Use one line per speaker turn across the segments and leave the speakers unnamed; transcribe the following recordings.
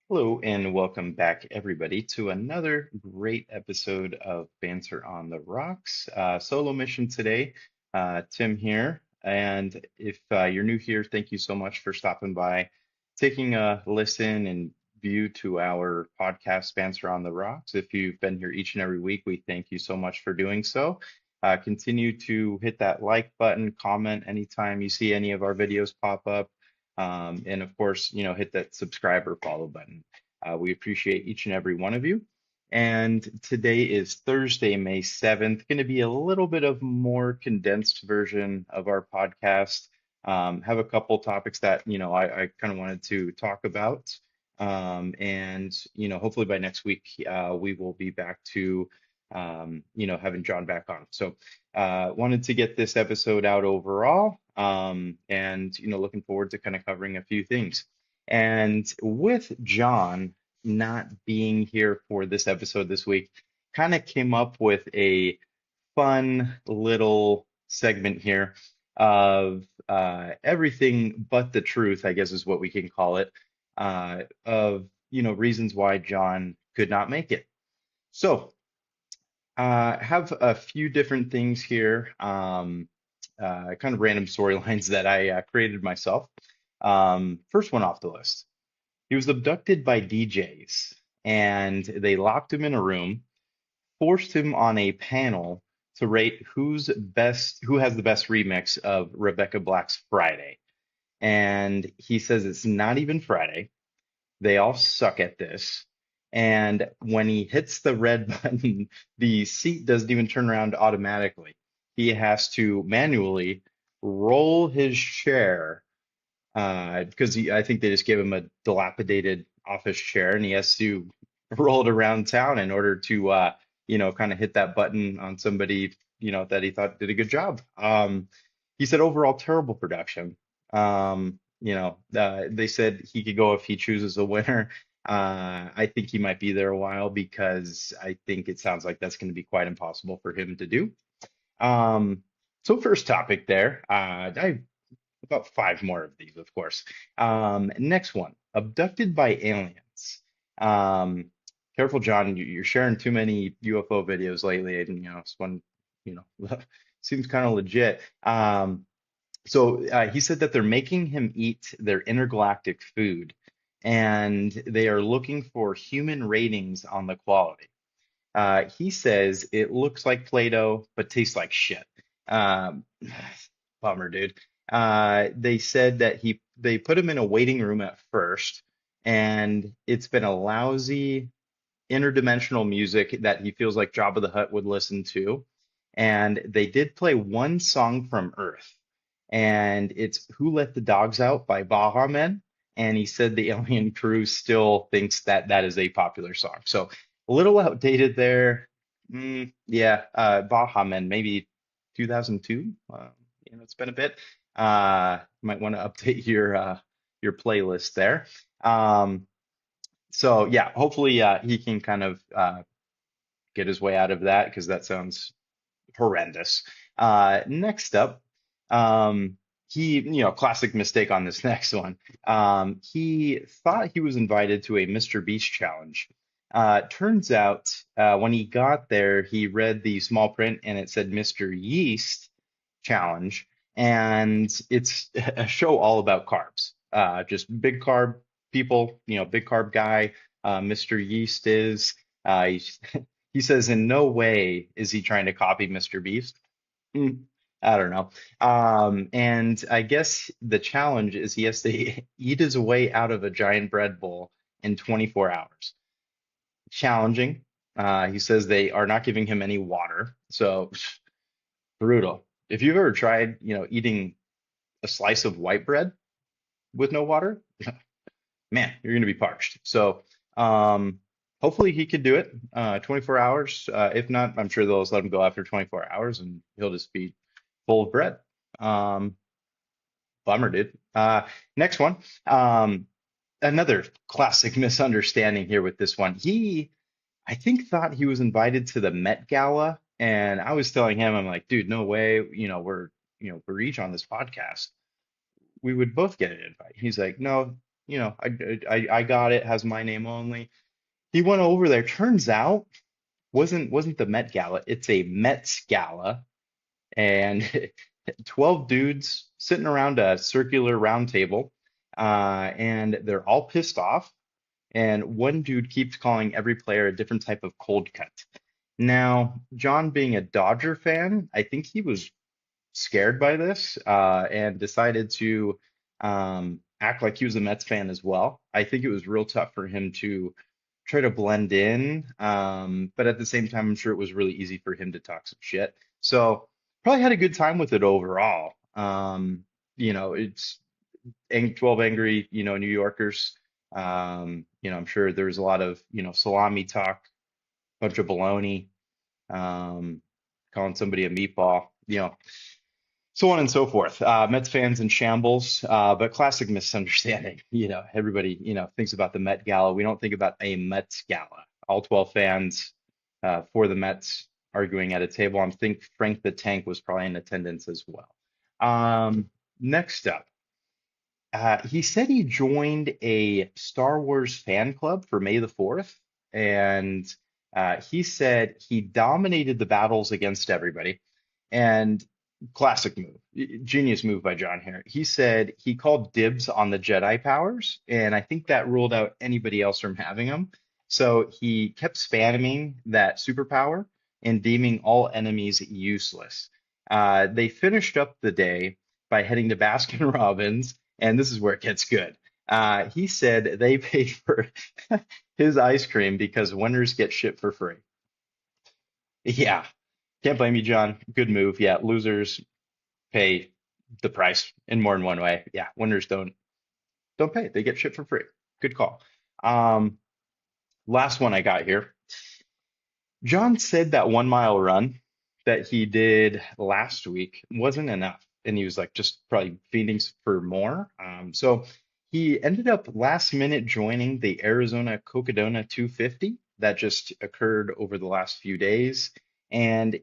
Hello and welcome back, everybody, to another great episode of Banter on the Rocks. Solo mission today. Tim here. And if you're new here, thank you so much for stopping by, taking a listen and view to our podcast, Banter on the Rocks. If you've been here each and every week, we thank you so much for doing so. Continue to hit that like button, comment anytime you see any of our videos pop up. And of course, hit that subscribe or follow button. We appreciate each and every one of you. And today is Thursday, May 7th, going to be a little bit of more condensed version of our podcast. Have a couple topics that, I kind of wanted to talk about. And hopefully by next week, we will be back to, having John back on. So, wanted to get this episode out overall, and looking forward to kind of covering a few things. And with John not being here for this episode this week, kind of came up with a fun little segment here of everything but the truth, I guess is what we can call it, of reasons why John could not make it. So, have a few different things here, kind of random storylines that I created myself. First one off the list. He was abducted by DJs and they locked him in a room, forced him on a panel to rate who has the best remix of Rebecca Black's Friday. And he says it's not even Friday. They all suck at this. And when he hits the red button, the seat doesn't even turn around automatically. He has to manually roll his chair because I think they just gave him a dilapidated office chair and he has to roll it around town in order to, kind of hit that button on somebody, that he thought did a good job. He said overall terrible production. They said he could go if he chooses a winner. I think he might be there a while because I think it sounds like that's going to be quite impossible for him to do. Um, so first topic there, I about five more of these, of course. Next one, abducted by aliens. Um, Careful, John, you're sharing too many UFO videos lately, and this one, seems kind of legit. So he said that they're making him eat their intergalactic food, and they are looking for human ratings on the quality. He says it looks like Play-Doh, but tastes like shit. Um, Bummer, dude. They said that they put him in a waiting room at first, and it's been a lousy interdimensional music that he feels like Jabba the Hutt would listen to. And they did play one song from Earth, and it's "Who Let the Dogs Out" by Baha Men. And he said the alien crew still thinks that that is a popular song. So a little outdated there. Yeah, Baha Men, maybe 2002. It's been a bit. Might want to update your playlist there. So yeah, hopefully he can kind of get his way out of that because that sounds horrendous. Next up, classic mistake on this next one. He thought he was invited to a Mr. Beast challenge. Turns out when he got there, he read the small print and it said Mr. Yeast challenge, and it's a show all about carbs. Just big carb people, big carb guy. Mr. Yeast is. He's he says in no way is he trying to copy Mr. Beast. Mm, I don't know. And I guess the challenge is he has to eat his way out of a giant bread bowl in 24 hours. Challenging. He says they are not giving him any water. So brutal. If you've ever tried, eating a slice of white bread with no water, man, you're going to be parched. So, hopefully he could do it 24 hours. If not, I'm sure they'll just let him go after 24 hours and he'll just be full of bread. Um, Bummer, dude. Next one. Another classic misunderstanding here with this one. I think, thought he was invited to the Met Gala, and I was telling him, I'm like, dude, no way. We're each on this podcast. We would both get an invite. He's like, no. I got it, has my name only. He went over there. Turns out wasn't the Met Gala. It's a Mets Gala, and 12 dudes sitting around a circular round table, and they're all pissed off. And one dude keeps calling every player a different type of cold cut. Now, John, being a Dodger fan, I think he was scared by this and decided to act like he was a Mets fan as well. I think it was real tough for him to try to blend in, but at the same time, I'm sure it was really easy for him to talk some shit. So probably had a good time with it overall. It's 12 angry, New Yorkers. I'm sure there's a lot of, salami talk, bunch of baloney, um, calling somebody a meatball, so on and so forth. Mets fans in shambles, but classic misunderstanding. Everybody, thinks about the Met Gala. We don't think about a Mets Gala. All 12 fans for the Mets arguing at a table. I think Frank the Tank was probably in attendance as well. Next up, he said he joined a Star Wars fan club for May the 4th, and he said he dominated the battles against everybody. And classic move, genius move by John here. He said he called dibs on the Jedi powers, and I think that ruled out anybody else from having them. So he kept spamming that superpower and deeming all enemies useless. They finished up the day by heading to Baskin Robbins, and this is where it gets good. He said they paid for his ice cream because winners get shit for free. Yeah, can't blame you, John. Good move. Yeah, losers pay the price in more than one way. Yeah, winners don't pay. They get shit for free. Good call. Um, Last one I got here. John said that 1 mile run that he did last week wasn't enough. And he was like just probably feeding for more. So he ended up last minute joining the Arizona Cocodona 250 that just occurred over the last few days. And uh,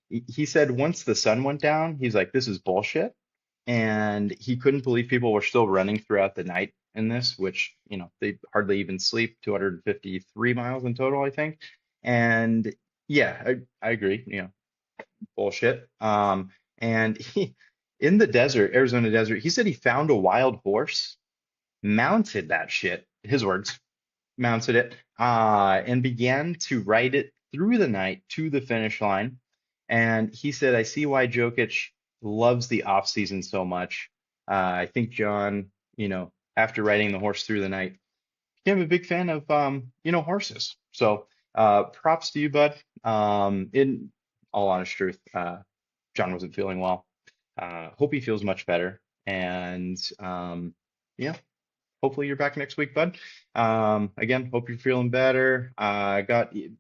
he said once the sun went down, he's like, this is bullshit, and he couldn't believe people were still running throughout the night in this, which, they hardly even sleep, 253 miles in total, I think. And yeah, I agree, bullshit. And in the desert, Arizona desert, he said he found a wild horse, mounted that shit, his words, mounted it, and began to ride it through the night to the finish line. And he said, I see why Jokic loves the off season so much. I think John, after riding the horse through the night, became a big fan of, horses. So props to you, bud. In all honest truth, John wasn't feeling well. Hope he feels much better. And yeah, hopefully you're back next week, bud. Again, hope you're feeling better.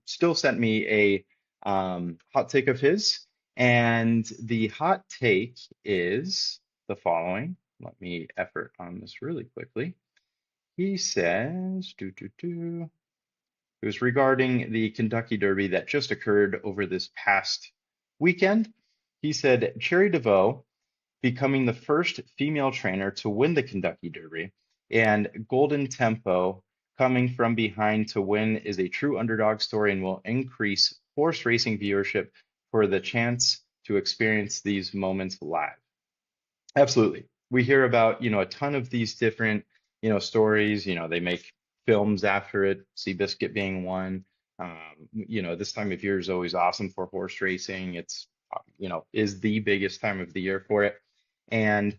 Still sent me a hot take of his, and the hot take is the following. Let me effort on this really quickly. He says, it was regarding the Kentucky Derby that just occurred over this past weekend. He said, Cherry DeVoe becoming the first female trainer to win the Kentucky Derby, and Golden Tempo coming from behind to win is a true underdog story and will increase horse racing viewership for the chance to experience these moments live. Absolutely. We hear about, a ton of these different, stories. They make films after it, Seabiscuit being one. This time of year is always awesome for horse racing. It's, is the biggest time of the year for it. And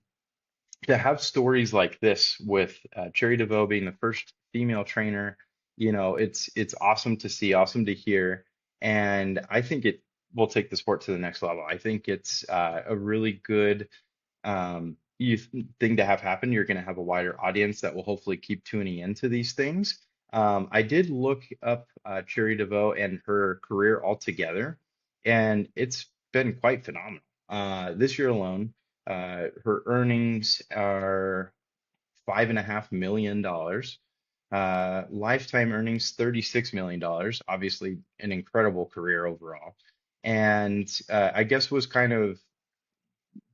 to have stories like this with Cherry DeVoe being the first female trainer, it's awesome to see, awesome to hear. And I think it will take the sport to the next level. I think it's a really good thing to have happen. You're going to have a wider audience that will hopefully keep tuning into these things. I did look up Cherry DeVoe and her career altogether, and it's been quite phenomenal. This year alone, her earnings are $5.5 million. Lifetime earnings $36 million. Obviously, an incredible career overall. And I guess was kind of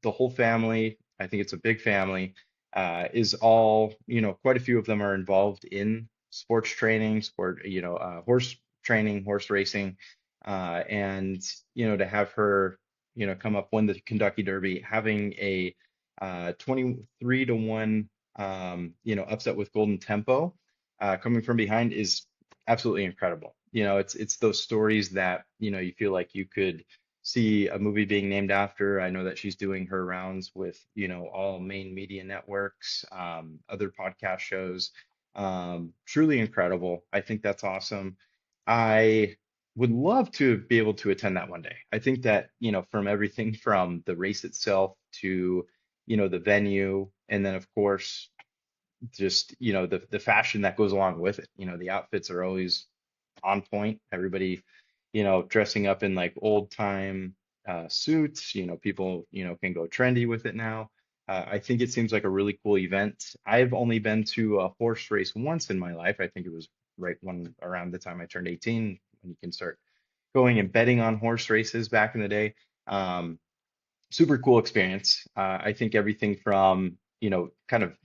the whole family. I think it's a big family. is all, quite a few of them are involved in sports training, horse training, horse racing, and to have her, come up win the Kentucky Derby, having a 23 to 1, upset with Golden Tempo, coming from behind is absolutely incredible. It's those stories that, you feel like you could see a movie being named after. I know that she's doing her rounds with, all main media networks, other podcast shows. Truly incredible. I think that's awesome. I would love to be able to attend that one day. I think that, from everything from the race itself to, the venue, and then of course, just, the fashion that goes along with it. The outfits are always on point. Everybody, dressing up in like old time suits. People, can go trendy with it now. I think it seems like a really cool event. I've only been to a horse race once in my life. I think it was right when around the time I turned 18, when you can start going and betting on horse races back in the day. Um, Super cool experience. I think everything from, kind of,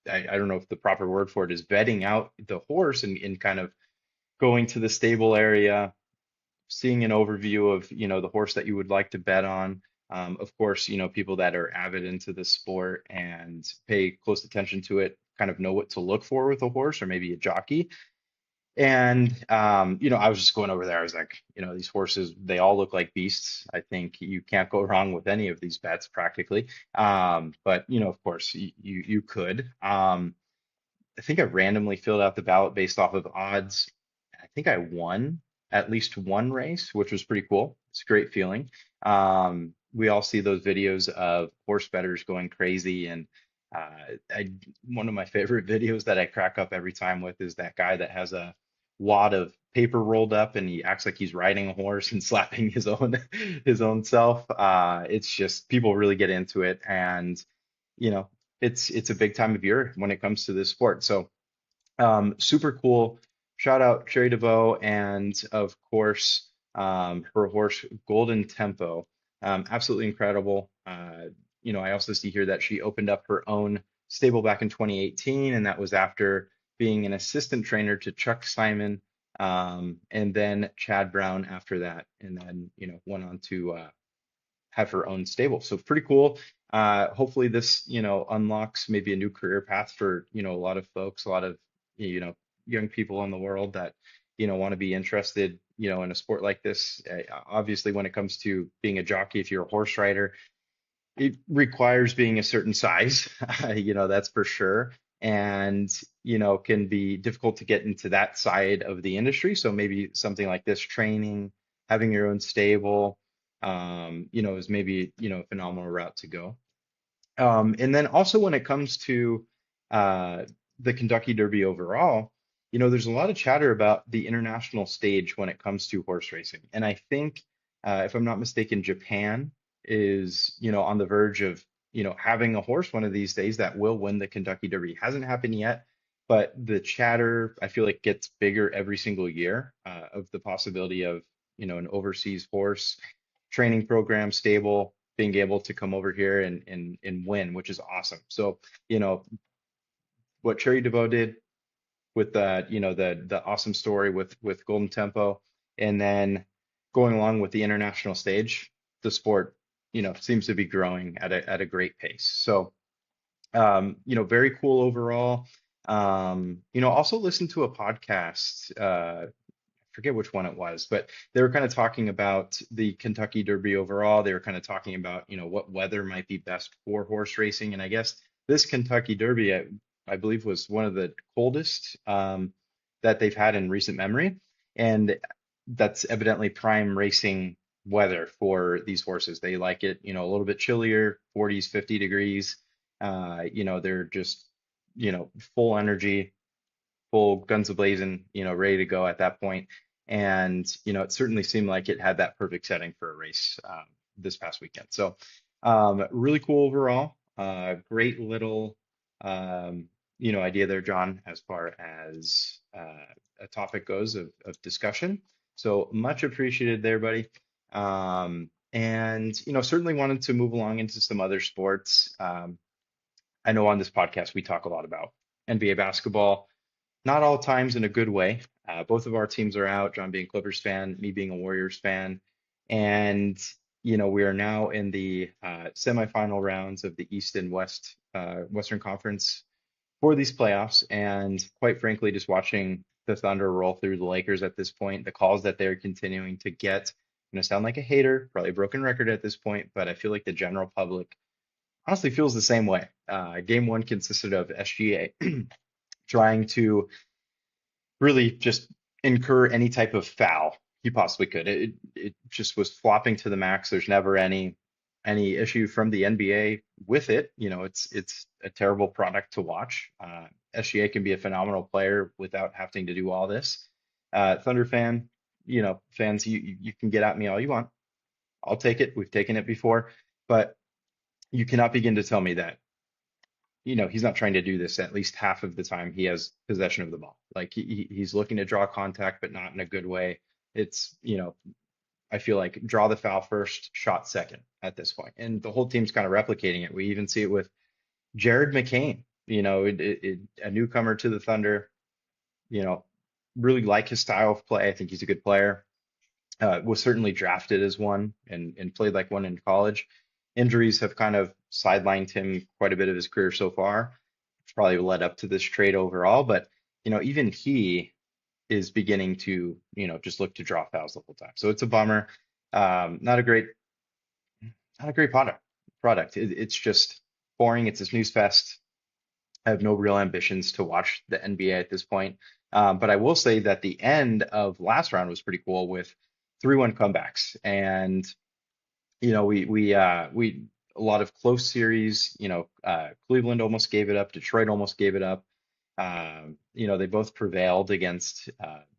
I don't know if the proper word for it is vetting out the horse and kind of going to the stable area, seeing an overview of, the horse that you would like to bet on. Of course, people that are avid into the sport and pay close attention to it kind of know what to look for with a horse or maybe a jockey. And I was just going over there. I was like, these horses, they all look like beasts. I think you can't go wrong with any of these bets practically. But of course, you could. I think I randomly filled out the ballot based off of odds. I think I won at least one race, which was pretty cool. It's a great feeling. We all see those videos of horse bettors going crazy, and I one of my favorite videos that I crack up every time with is that guy that has a wad of paper rolled up and he acts like he's riding a horse and slapping his own self. It's just people really get into it, and you know it's a big time of year when it comes to this sport. So super cool. Shout out Cherry DeVoe and of course her horse Golden Tempo. Absolutely incredible. I also see here that she opened up her own stable back in 2018, and that was after being an assistant trainer to Chuck Simon, and then Chad Brown after that, and then went on to have her own stable. So pretty cool. Hopefully this, unlocks maybe a new career path for, a lot of folks, a lot of, you know, young people in the world that, want to be interested, in a sport like this. Obviously, when it comes to being a jockey, if you're a horse rider, it requires being a certain size, that's for sure. And, can be difficult to get into that side of the industry. So maybe something like this training, having your own stable, is maybe, a phenomenal route to go. And then also when it comes to uh, the Kentucky Derby overall, there's a lot of chatter about the international stage when it comes to horse racing. And I think, if I'm not mistaken, Japan is, on the verge of, having a horse one of these days that will win the Kentucky Derby. Hasn't happened yet, but the chatter, I feel like gets bigger every single year, of the possibility of, an overseas horse training program stable being able to come over here and win, which is awesome. So, what Cherry DeVoe did with the awesome story with Golden Tempo, and then going along with the international stage, the sport, seems to be growing at a great pace. So, very cool overall. Also listen to a podcast. Forget which one it was, but they were kind of talking about the Kentucky Derby overall. They were kind of talking about, what weather might be best for horse racing. And I guess this Kentucky Derby, I believe, was one of the coldest that they've had in recent memory. And that's evidently prime racing weather for these horses. They like it, a little bit chillier, 40s, 50 degrees. They're just, full energy, full guns a-blazing, ready to go at that point. And, it certainly seemed like it had that perfect setting for a race this past weekend. So really cool overall. Great little, idea there, John, as far as a topic goes of discussion. So much appreciated there, buddy. And, certainly wanted to move along into some other sports. I know on this podcast we talk a lot about NBA basketball, not all times in a good way. Both of our teams are out, John being Clippers fan, me being a Warriors fan. And, we are now in the semifinal rounds of the East and West, Western Conference for these playoffs. And quite frankly, just watching the Thunder roll through the Lakers at this point, the calls that they're continuing to get, I'm going to sound like a hater, probably a broken record at this point, but I feel like the general public honestly feels the same way. Game one consisted of SGA trying to really just incur any type of foul he possibly could. It just was flopping to the max. There's never any issue from the NBA with it. It's a terrible product to watch. SGA can be a phenomenal player without having to do all this. Thunder fan, fans, you can get at me all you want. I'll take it. We've taken it before, but you cannot begin to tell me that he's not trying to do this at least half of the time he has possession of the ball. Like he's looking to draw contact, but not in a good way. It's, I feel like draw the foul first, shot second at this point. And the whole team's kind of replicating it. We even see it with Jared McCain, a newcomer to the Thunder, you know, really like his style of play. I think he's a good player. Was certainly drafted as one and played like one in college. Injuries have kind of sidelined him quite a bit of his career so far. It's probably led up to this trade overall, but even he is beginning to, just look to draw fouls the whole time. So it's a bummer. Not a great, not a great product. It's just boring. It's a snooze fest. I have no real ambitions to watch the NBA at this point. But I will say that the end of last round was pretty cool with 3-1 comebacks. And, we a lot of close series, Cleveland almost gave it up, Detroit almost gave it up. They both prevailed against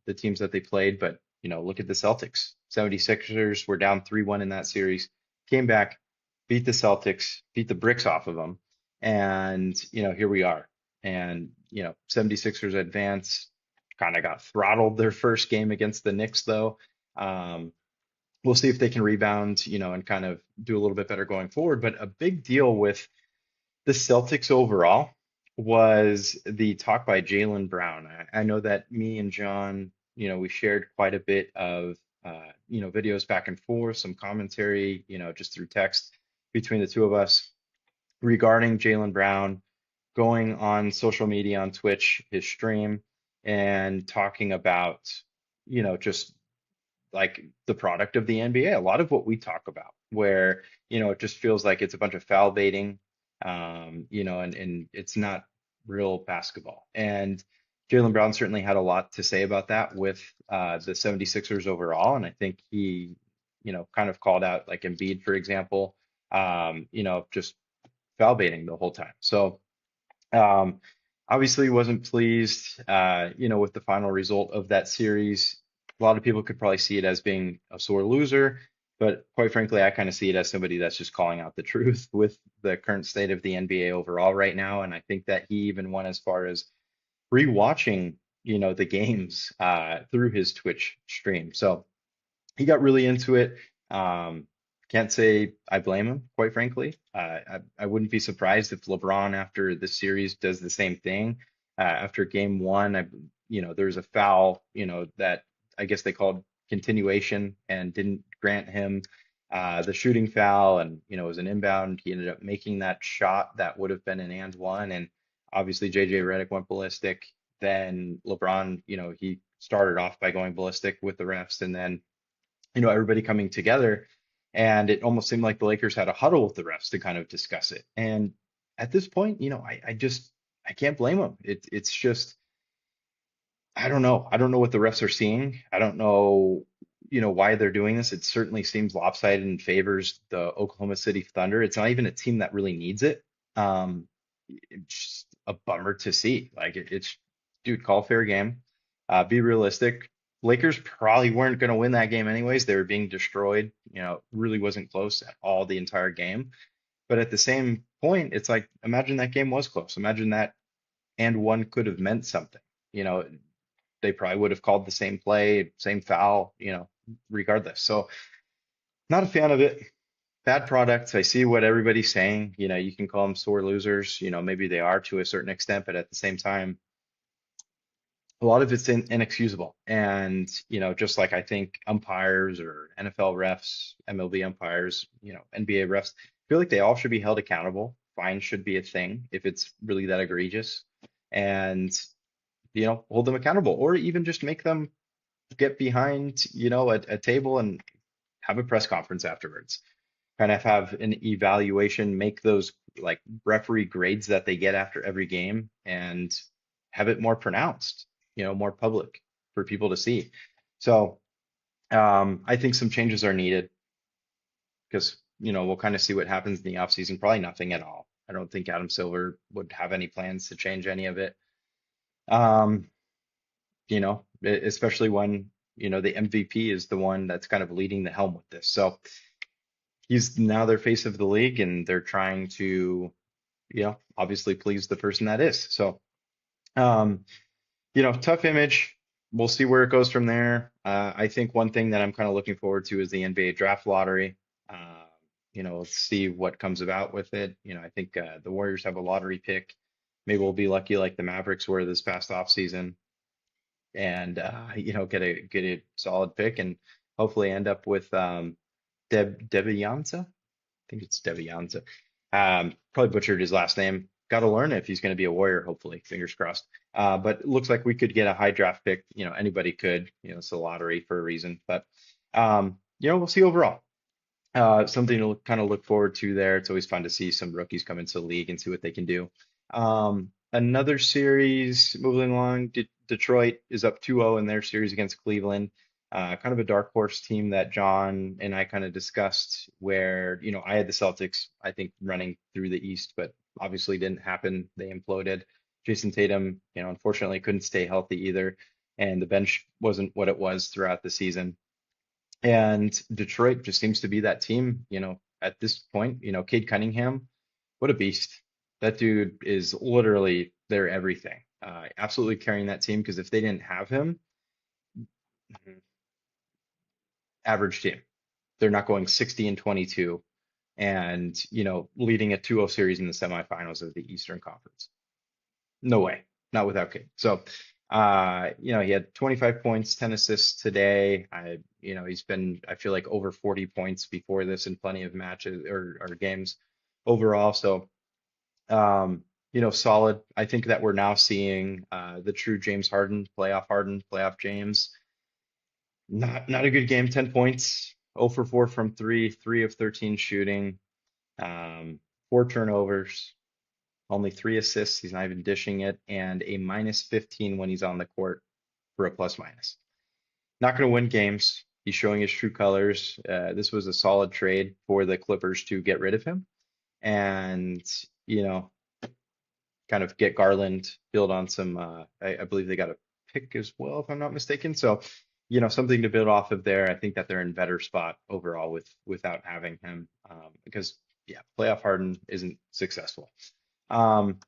the teams that they played, but look at the Celtics. 76ers were down 3-1 in that series, came back, beat the Celtics, beat the bricks off of them, and here we are. And 76ers advance, kind of got throttled their first game against the Knicks though. We'll see if they can rebound, and kind of do a little bit better going forward. But a big deal with the Celtics overall was the talk by Jaylen Brown. I know that me and John, we shared quite a bit of, videos back and forth, some commentary, just through text between the two of us regarding Jaylen Brown going on social media on Twitch, his stream, and talking about, just like the product of the NBA. A lot of what we talk about, where it just feels like it's a bunch of foul baiting, and it's not real basketball. And Jaylen Brown certainly had a lot to say about that with the 76ers overall, and I think he, kind of called out like Embiid, for example, just foul baiting the whole time. So um, obviously wasn't pleased, with the final result of that series. A lot of people could probably see it as being a sore loser, but quite frankly, I kind of see it as somebody that's just calling out the truth with the current state of the NBA overall right now. And I think that he even went as far as rewatching, the games through his Twitch stream. So he got really into it. Um, can't say I blame him, quite frankly. I wouldn't be surprised if LeBron, after the series, does the same thing. After game one, there's a foul, that I guess they called continuation and didn't grant him the shooting foul, and it was an inbound. He ended up making that shot that would have been an and one, and obviously JJ Redick went ballistic. Then LeBron, he started off by going ballistic with the refs, and then everybody coming together. And it almost seemed like the Lakers had a huddle with the refs to kind of discuss it. And at this point, I can't blame them. It's just, I don't know. I don't know what the refs are seeing. I don't know, why they're doing this. It certainly seems lopsided and favors the Oklahoma City Thunder. It's not even a team that really needs it. Um, it's just a bummer to see. Like it's, dude, call fair game. Be realistic. Lakers probably weren't going to win that game anyways. They were being destroyed. Really wasn't close at all the entire game. But at the same point, it's like imagine that game was close. Imagine that and one could have meant something. You know, they probably would have called the same play, same foul, regardless. So not a fan of it. bad products. I see what everybody's saying. You can call them sore losers. Maybe they are to a certain extent, but at the same time, a lot of it's inexcusable. And, just like I think umpires or NFL refs, MLB umpires, NBA refs, I feel like they all should be held accountable. Fine should be a thing if it's really that egregious. And, hold them accountable, or even just make them get behind, a table and have a press conference afterwards. Kind of have an evaluation, make those like referee grades that they get after every game, and have it more pronounced, more public for people to see. So I think some changes are needed because, we'll kind of see what happens in the offseason. Probably nothing at all. I don't think Adam Silver would have any plans to change any of it. Um, Especially when, the MVP is the one that's kind of leading the helm with this. So he's now their face of the league, and they're trying to, obviously please the person that is. So, um, tough image. We'll see where it goes from there. I think one thing that I'm kind of looking forward to is the NBA draft lottery. Uh, let's see what comes about with it. I think the Warriors have a lottery pick. Maybe we'll be lucky like the Mavericks were this past offseason and get a solid pick and hopefully end up with Debianza. I think it's Devianza. Probably butchered his last name. Got to learn if he's going to be a Warrior, hopefully. Fingers crossed. But it looks like we could get a high draft pick. Anybody could. It's a lottery for a reason. But we'll see overall. Something to kind of look forward to there. It's always fun to see some rookies come into the league and see what they can do. Another series moving along. Detroit is up 2-0 in their series against Cleveland. Kind of a dark horse team that John and I kind of discussed where, I had the Celtics, I think, running through the East, but obviously didn't happen. They imploded. Jason Tatum, unfortunately couldn't stay healthy either. And the bench wasn't what it was throughout the season. And Detroit just seems to be that team, at this point, Cade Cunningham, what a beast. That dude is literally their everything. Absolutely carrying that team because if they didn't have him, average team. They're not going 60 and 22 and, leading a 2-0 series in the semifinals of the Eastern Conference. No way, not without Cade. So, he had 25 points, 10 assists today. He's been, I feel like, over 40 points before this in plenty of matches or games overall. So, solid. I think that we're now seeing the true James Harden, playoff James. Not a good game. 10 points, 0 for 4 from three, 3 of 13 shooting, um, 4 turnovers, only 3 assists. He's not even dishing it, and a minus 15 when he's on the court for a plus minus. Not going to win games. He's showing his true colors. This was a solid trade for the Clippers to get rid of him and, you know, kind of get Garland, build on some, I believe they got a pick as well, if I'm not mistaken. So, something to build off of there. I think that they're in better spot overall without having him because, yeah, playoff Harden isn't successful. Um,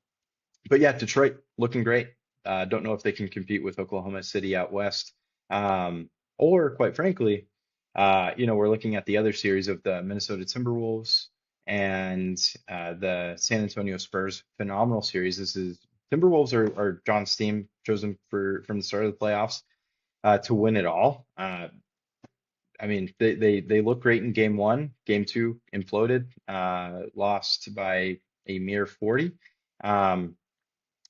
but yeah, Detroit looking great. Don't know if they can compete with Oklahoma City out west. Or quite frankly, we're looking at the other series of the Minnesota Timberwolves and the San Antonio Spurs. Phenomenal series. This is Timberwolves are John's team chosen from the start of the playoffs to win it all. I mean, they look great in game one. Game two imploded, lost by a mere 40. Um,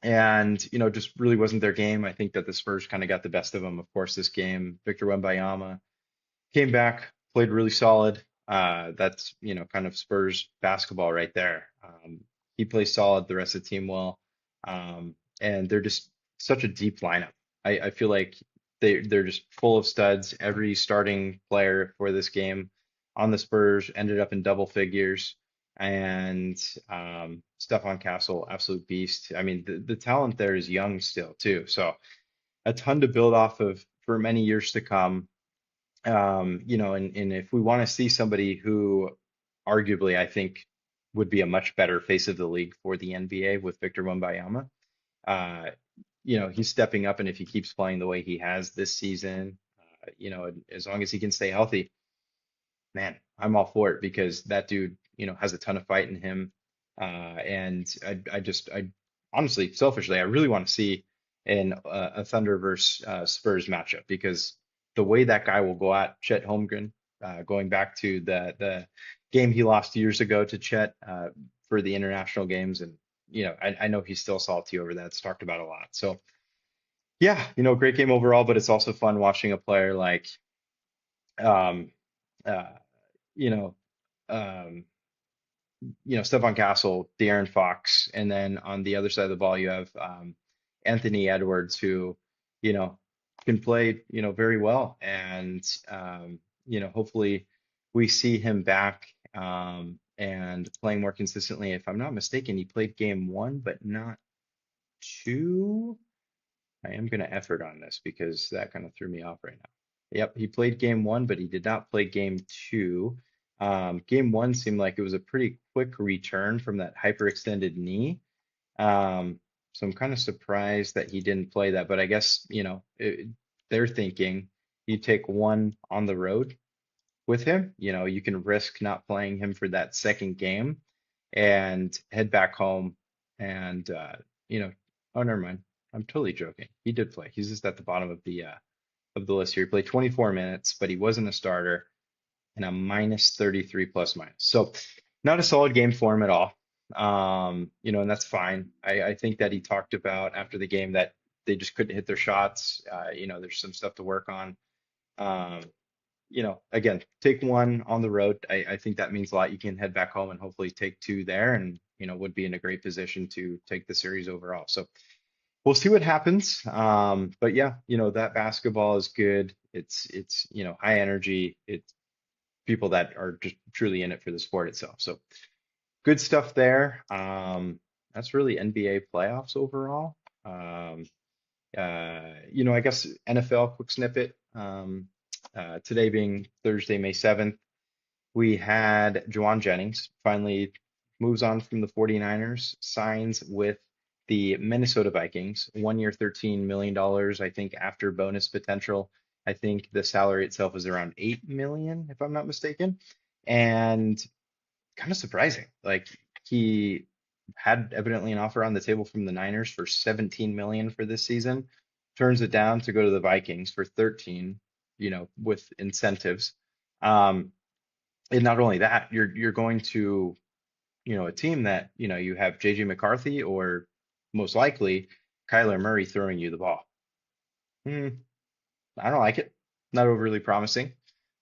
and just really wasn't their game. I think that the Spurs kind of got the best of them. Of course, this game, Victor Wembanyama came back, played really solid. That's kind of Spurs basketball right there. He plays solid. The rest of the team will, and they're just such a deep lineup. I feel like they're just full of studs. Every starting player for this game on the Spurs ended up in double figures and Stephon Castle, absolute beast. I mean, the talent there is young still too, so a ton to build off of for many years to come. And if we want to see somebody who arguably I think would be a much better face of the league for the NBA with Victor Wembanyama, uh, he's stepping up, and if he keeps playing the way he has this season, as long as he can stay healthy, man, I'm all for it because that dude, has a ton of fight in him. And I honestly, selfishly, I really want to see a Thunder versus Spurs matchup because the way that guy will go at Chet Holmgren, going back to the game he lost years ago to Chet for the international games, and I know he's still salty over that. It's talked about a lot. So yeah, great game overall, but it's also fun watching a player like um, uh, you know. Um, Stephon Castle, De'Aaron Fox, and then on the other side of the ball, you have Anthony Edwards, who, you know, can play, very well. And, hopefully we see him back and playing more consistently. If I'm not mistaken, he played game one, but not two. I am going to effort on this because that kind of threw me off right now. Yep, he played game one, but he did not play game two. Game one seemed like it was a pretty quick return from that hyperextended knee. Um, so I'm kind of surprised that he didn't play that, but I guess, they're thinking you take one on the road with him. You can risk not playing him for that second game and head back home and you know, oh never mind. I'm totally joking. He did play. He's just at the bottom of the list here. He played 24 minutes, but he wasn't a starter and a minus 33 plus minus. So not a solid game for him at all. And that's fine. I think that he talked about after the game that they just couldn't hit their shots. There's some stuff to work on. Um, again, take one on the road. I think that means a lot. You can head back home and hopefully take two there and, would be in a great position to take the series overall. So we'll see what happens. But yeah, that basketball is good. It's, high energy. It's people that are just truly in it for the sport itself. So good stuff there. That's really NBA playoffs overall. Um, I guess NFL quick snippet. Today being Thursday, May 7th, we had Juwan Jennings finally moves on from the 49ers, signs with the Minnesota Vikings, 1 year, $13 million, I think, after bonus potential. I think the salary itself is around 8 million, if I'm not mistaken. And kind of surprising. Like he had evidently an offer on the table from the Niners for 17 million for this season, turns it down to go to the Vikings for 13, with incentives. Um, and not only that, you're going to, a team that, you have JJ McCarthy or most likely Kyler Murray throwing you the ball. Hmm, I don't like it. Not overly promising.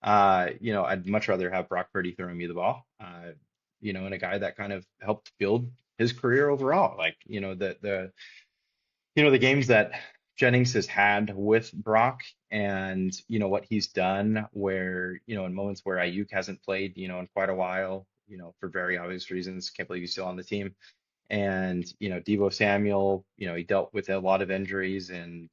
I'd much rather have Brock Purdy throwing me the ball. And a guy that kind of helped build his career overall. Like, the games that Jennings has had with Brock and, what he's done where, in moments where Ayuk hasn't played, in quite a while, for very obvious reasons. Can't believe he's still on the team. And, Deebo Samuel, he dealt with a lot of injuries and,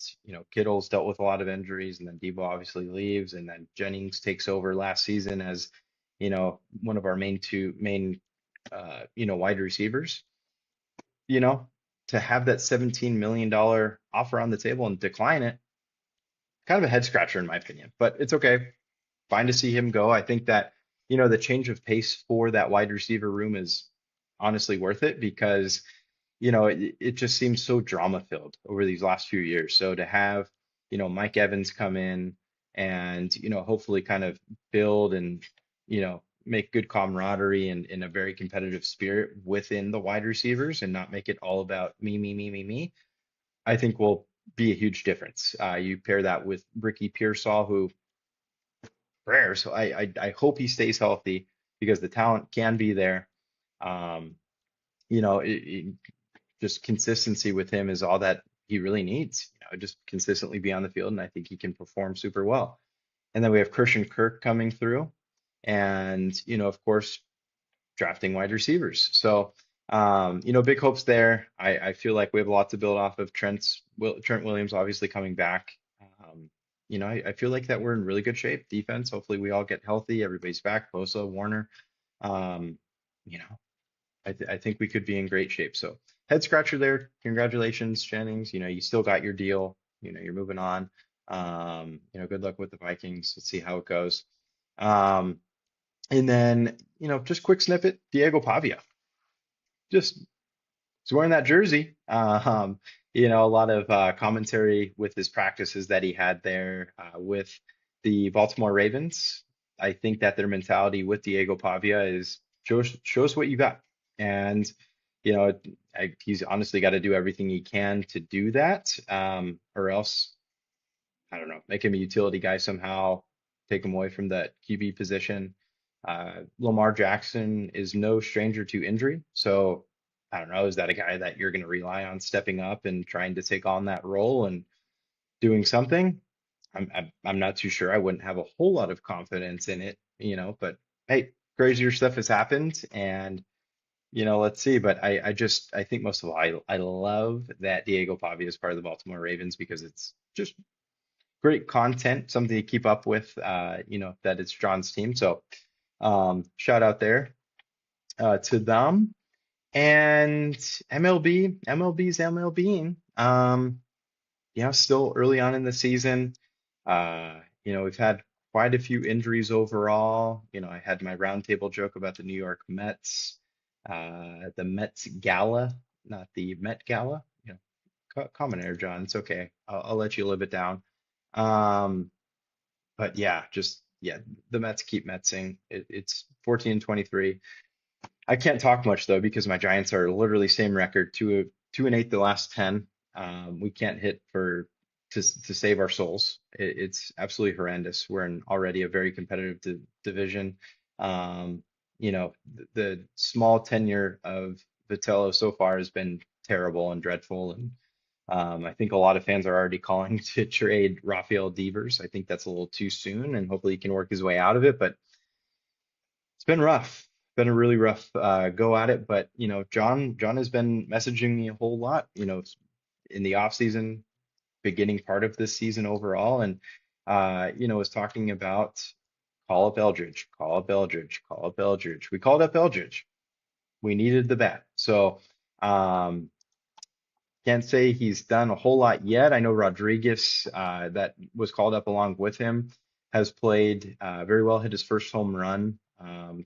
Kittle's dealt with a lot of injuries and then Deebo obviously leaves and then Jennings takes over last season as, one of our main wide receivers, you know, to have that $17 million offer on the table and decline it, kind of a head scratcher in my opinion, but it's okay. Fine to see him go. I think that, the change of pace for that wide receiver room is honestly worth it because it just seems so drama filled over these last few years. So to have, Mike Evans come in and, hopefully kind of build and, make good camaraderie and in a very competitive spirit within the wide receivers and not make it all about me, me, me, me, me, I think will be a huge difference. You pair that with Ricky Pearsall, who prayers. So I hope he stays healthy because the talent can be there. Um, just consistency with him is all that he really needs. Just consistently be on the field, and I think he can perform super well. And then we have Christian Kirk coming through, and of course, drafting wide receivers. So, big hopes there. I feel like we have a lot to build off of. Trent Williams obviously coming back. Um, I feel like that we're in really good shape. Defense, hopefully we all get healthy. Everybody's back. Bosa, Warner. Um, you know, I think we could be in great shape. So head scratcher there. Congratulations, Jennings. You still got your deal. You're moving on. Good luck with the Vikings. Let's see how it goes. Um, And then, just quick snippet, Diego Pavia. Just he's wearing that jersey. A lot of commentary with his practices that he had there with the Baltimore Ravens. I think that their mentality with Diego Pavia is show us what you got. And, you know, he's honestly got to do everything he can to do that, or else I don't know, make him a utility guy somehow, take him away from that QB position. Lamar Jackson is no stranger to injury, so I don't know, is that a guy that you're going to rely on stepping up and trying to take on that role and doing something? I'm not too sure. I wouldn't have a whole lot of confidence in it, but hey, crazier stuff has happened and let's see. But I think most of all, I love that Diego Pavia is part of the Baltimore Ravens because it's just great content, something to keep up with, that it's John's team. So shout out there to them. And MLB's MLBing. Still early on in the season. We've had quite a few injuries overall. I had my roundtable joke about the New York Mets, the Mets Gala, not the Met Gala. Common air, John. It's okay. I'll let you live it down. Um, but yeah, the Mets keep Metsing. It's 14 and 23. I can't talk much though because my Giants are literally same record, 2-8 the last 10. We can't hit to save our souls. It's absolutely horrendous. We're in already a very competitive division. Um, the small tenure of Vitello so far has been terrible and dreadful, and I think a lot of fans are already calling to trade Rafael Devers. I think that's a little too soon, and hopefully he can work his way out of it. But it's been rough. Been a really rough go at it. But John has been messaging me a whole lot. In the off season, beginning part of this season overall, and was talking about call up Eldridge, call up Eldridge, call up Eldridge. We called up Eldridge. We needed the bat. So. Um, Can't say he's done a whole lot yet. I know Rodriguez, that was called up along with him, has played very well, hit his first home run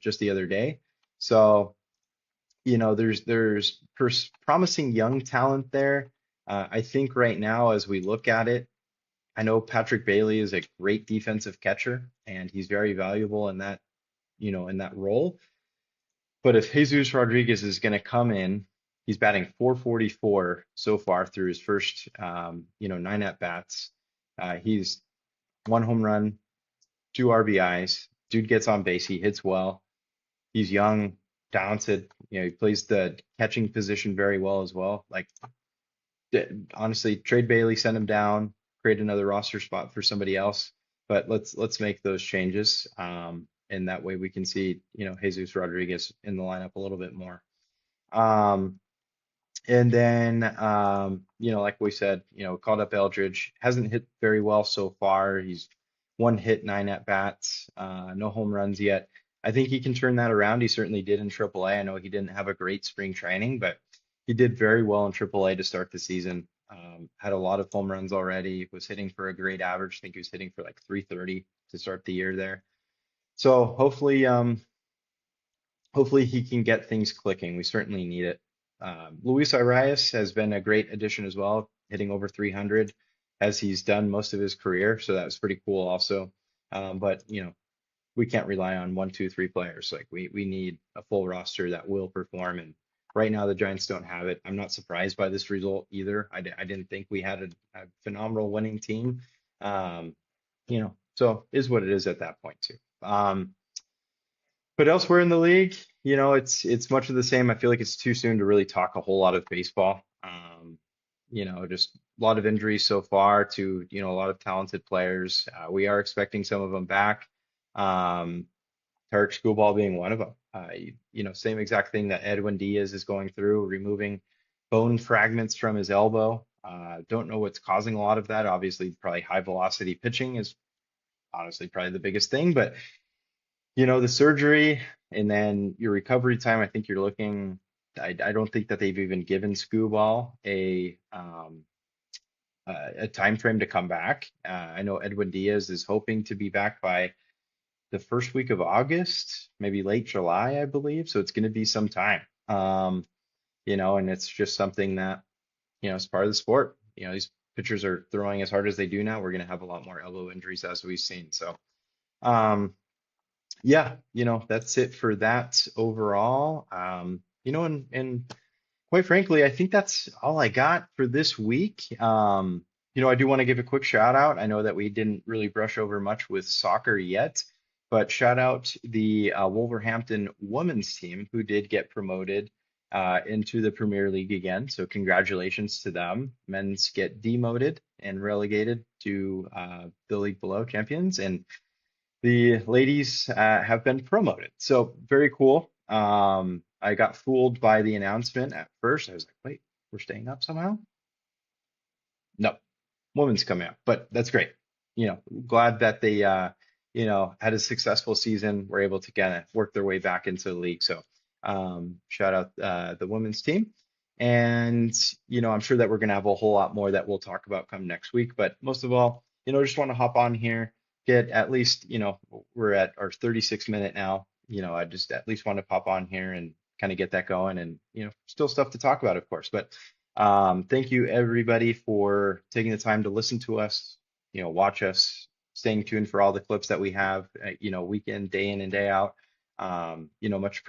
just the other day. So, there's promising young talent there. I think right now, as we look at it, I know Patrick Bailey is a great defensive catcher, and he's very valuable in that role. But if Jesus Rodriguez is going to come in, he's batting 444 so far through his first, 9 at bats. He's one home run, two RBIs. Dude gets on base. He hits well. He's young, talented. He plays the catching position very well as well. Like, honestly, trade Bailey, send him down, create another roster spot for somebody else. But let's make those changes. And that way we can see, Jesus Rodriguez in the lineup a little bit more. Um, and then, like we said, called up Eldridge, hasn't hit very well so far. He's one hit, 9 at bats, no home runs yet. I think he can turn that around. He certainly did in AAA. I know he didn't have a great spring training, but he did very well in AAA to start the season. Had a lot of home runs already, was hitting for a great average. I think he was hitting for like 330 to start the year there. So hopefully he can get things clicking. We certainly need it. Luis Arias has been a great addition as well, hitting over 300 as he's done most of his career. So that was pretty cool also. But we can't rely on one, two, three players. Like we need a full roster that will perform. And right now the Giants don't have it. I'm not surprised by this result either. I didn't think we had a phenomenal winning team. So is what it is at that point too. But elsewhere in the league, it's much of the same. I feel like it's too soon to really talk a whole lot of baseball. Just a lot of injuries so far to, a lot of talented players. We are expecting some of them back. Um, Tarek Schoolball being one of them. Same exact thing that Edwin Diaz is going through, removing bone fragments from his elbow. Don't know what's causing a lot of that. Obviously, probably high velocity pitching is honestly probably the biggest thing, but the surgery and then your recovery time, I think you're looking, I don't think that they've even given Scooball a time frame to come back. I know Edwin Diaz is hoping to be back by the first week of August, maybe late July, I believe. So it's going to be some time. And it's just something that, it's part of the sport. These pitchers are throwing as hard as they do now. We're going to have a lot more elbow injuries as we've seen. So, um, yeah, that's it for that overall. And quite frankly, I think that's all I got for this week. I do want to give a quick shout out. I know that we didn't really brush over much with soccer yet, but shout out the Wolverhampton women's team who did get promoted into the Premier League again. So congratulations to them. Men's get demoted and relegated to the league below champions, and the ladies have been promoted. So very cool. I got fooled by the announcement at first. I was like, wait, we're staying up somehow? No, women's coming up, but that's great. Glad that they, had a successful season, were able to kind of work their way back into the league. So, shout out the women's team. And, I'm sure that we're going to have a whole lot more that we'll talk about come next week. But most of all, just want to hop on here, get at least, we're at our 36-minute now. I just at least want to pop on here and kind of get that going and, still stuff to talk about, of course. But thank you everybody for taking the time to listen to us, watch us, staying tuned for all the clips that we have, week day in and day out. Much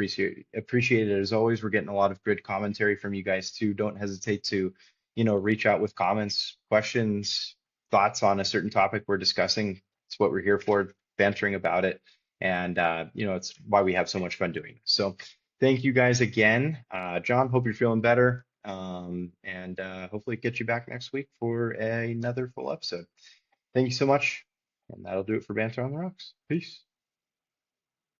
appreciated as always. We're getting a lot of good commentary from you guys too. Don't hesitate to, reach out with comments, questions, thoughts on a certain topic we're discussing. It's what we're here for, bantering about it. And, it's why we have so much fun doing this. So thank you guys again. John, hope you're feeling better. And hopefully get you back next week for another full episode. Thank you so much. And that'll do it for Banter on the Rocks. Peace.